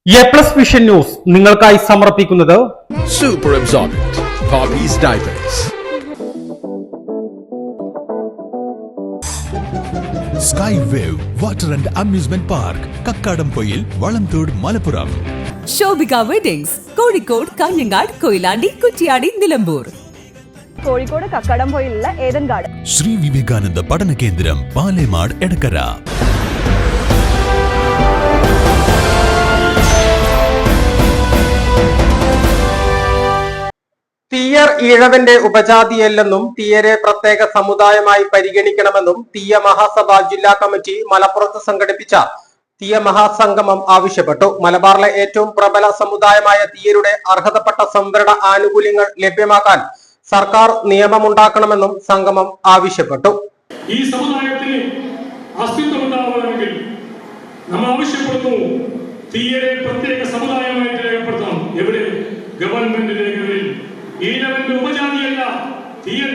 A+ vision news നിങ്ങൾക്കായി സമർപ്പിക്കുന്നത് Super Absorbent Poppy's Diapers. Sky Wave Water and Amusement Park, Kakkadampoyil, Valamthode, Malappuram. Shobhika weddings, Kozhikode, Kanhangad, Koyilandy, Kuttiady, Nilambur. Kozhikode കക്കാടംപൊയിലുള്ള Eden garden. Sree Vivekananda പഠന കേന്ദ്രം, പാലേമാട്, എടക്കര. തീയർ ഈഴവന്റെ ഉപജാതിയല്ലെന്നും തീയരെ പ്രത്യേക സമുദായമായി പരിഗണിക്കണമെന്നും തീയ മഹാസഭ ജില്ലാ കമ്മിറ്റി മലപ്പുറത്ത് സംഘടിപ്പിച്ച തീയ മഹാസംഗമം ആവശ്യപ്പെട്ടു. മലബാറിലെ ഏറ്റവും പ്രബല സമുദായമായ തീയരുടെ അർഹതപ്പെട്ട സംവരണ ആനുകൂല്യങ്ങൾ ലഭ്യമാക്കാൻ സർക്കാർ നിയമമുണ്ടാക്കണമെന്നും സംഗമം ആവശ്യപ്പെട്ടു. ഈ സമുദായത്തിന് അസ്തിത്വമുണ്ടാവണമെങ്കിൽ നമ്മൾ ആവശ്യപ്പെടുന്നു തീയരെ പ്രത്യേക സമുദായമായിട്ട് രേഖപ്പെടുത്തണം. എവിടെ? ഗവൺമെന്റ് രേഖകളിൽ. ഈഴവന്റെ ഉപജാതിയല്ല തീയൻ.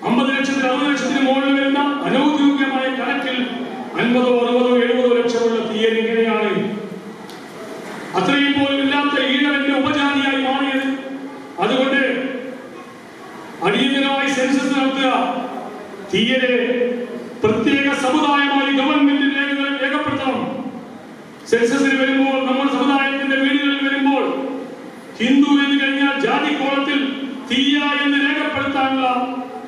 50 ലക്ഷത്തിന് 60 ലക്ഷത്തിന് മുകളിൽ വരുന്ന അനൗദ്യോഗികമായ കണക്കിൽ 50, 60, 70 ലക്ഷമുള്ള തീയൻ എങ്ങനെയാണ് അത്രയും പോലും ഇല്ലാത്ത ഈഴവന്റെ ഉപജാതിയായി മാറിയത്? അതുകൊണ്ട് അടിയന്തരമായി സെൻസസ് നടത്തുക. തീയരെ പ്രത്യേക സമുദായമായി ഗവൺമെന്റ് രേഖപ്പെടുത്തണം. സെൻസസിന് വരുമ്പോൾ, നമ്മുടെ സമുദായത്തിന്റെ വീടുകളിൽ വരുമ്പോൾ ഹിന്ദു എന്ന് കഴിഞ്ഞാൽ ജാതി കോളത്തിൽ തീയ എന്ന് രേഖപ്പെടുത്താനുള്ള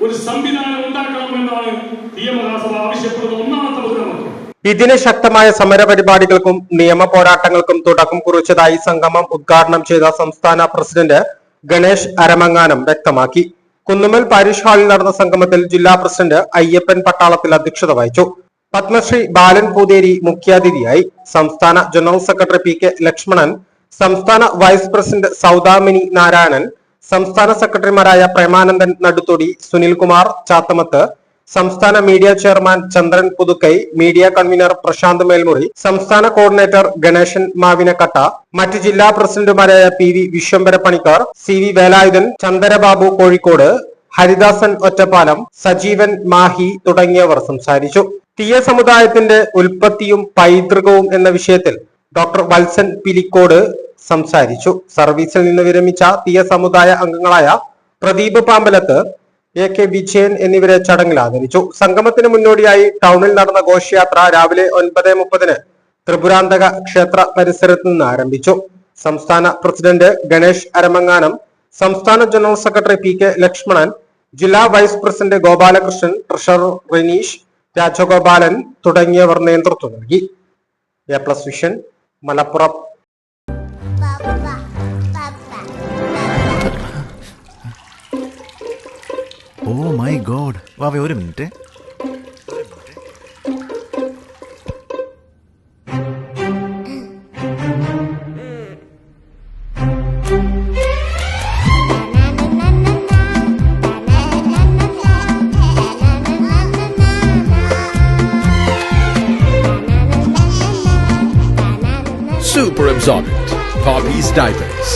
ഒരു സംവിധാനം ഉണ്ടാക്കണമെന്നാണ് തീയ മഹാസഭ ആവശ്യപ്പെടുന്ന ഒന്നാമത്തെ മുദ്രാവാക്യം. ഇതിന് ശക്തമായ സമര പരിപാടികൾക്കും നിയമ പോരാട്ടങ്ങൾക്കും തുടക്കം കുറിച്ചതായി സംഗമം ഉദ്ഘാടനം ചെയ്ത സംസ്ഥാന പ്രസിഡന്റ് ഗണേഷ് അരമങ്ങാനം വ്യക്തമാക്കി. കുന്നുമ്മൽ പാരിഷ് ഹാളിൽ നടന്ന സംഗമത്തിൽ ജില്ലാ പ്രസിഡന്റ് അയ്യപ്പൻ പട്ടാളത്തിൽ അധ്യക്ഷത വഹിച്ചു. പത്മശ്രീ ബാലൻ പൂതേരി മുഖ്യാതിഥിയായി. സംസ്ഥാന general secretary P K Lakshmanan, സംസ്ഥാന വൈസ് പ്രസിഡന്റ് സൗദാമിനി നാരായണൻ, സംസ്ഥാന സെക്രട്ടറിമാരായ പ്രേമാനന്ദൻ നടുത്തൊടി, സുനിൽകുമാർ ചാത്തമത്ത്, സംസ്ഥാന media chairman Chandran Puthukkai, media convener Prashanth Melmuri, സംസ്ഥാന കോർഡിനേറ്റർ ഗണേശൻ മാവിനക്കട്ട, മറ്റ് ജില്ലാ പ്രസിഡന്റുമാരായ P V Vishwambhara Panicker, C V Velayudhan, Chandrababu Kozhikode, Haridasan Ottapalam, Sajeevan Mahe തുടങ്ങിയവർ സംസാരിച്ചു. തീയ സമുദായത്തിന്റെ ഉൽപ്പത്തിയും പൈതൃകവും എന്ന വിഷയത്തിൽ ഡോക്ടർ വത്സൻ പിലിക്കോട് സംസാരിച്ചു. സർവീസിൽ നിന്ന് വിരമിച്ച തീയ സമുദായ അംഗങ്ങളായ പ്രദീപ് പാമ്പലത്ത്, എ കെ വിജയൻ എന്നിവരെ ചടങ്ങിൽ ആദരിച്ചു. സംഗമത്തിന് മുന്നോടിയായി ടൗണിൽ നടന്ന ഘോഷയാത്ര രാവിലെ 9:30 ത്രിപുരാന്തക ക്ഷേത്ര പരിസരത്ത് നിന്ന് ആരംഭിച്ചു. സംസ്ഥാന പ്രസിഡന്റ് ഗണേഷ് അരമങ്ങാനം, സംസ്ഥാന general secretary P K Lakshmanan, ജില്ലാ vice president Gopalakrishnan, treasurer Rineesh, Rajagopalan തുടങ്ങിയവർ നേതൃത്വം നൽകി. എ+ vision Malappuram. Oh my god, വാവേ ഒരു minute. Super Absorbent Poppy's Diapers.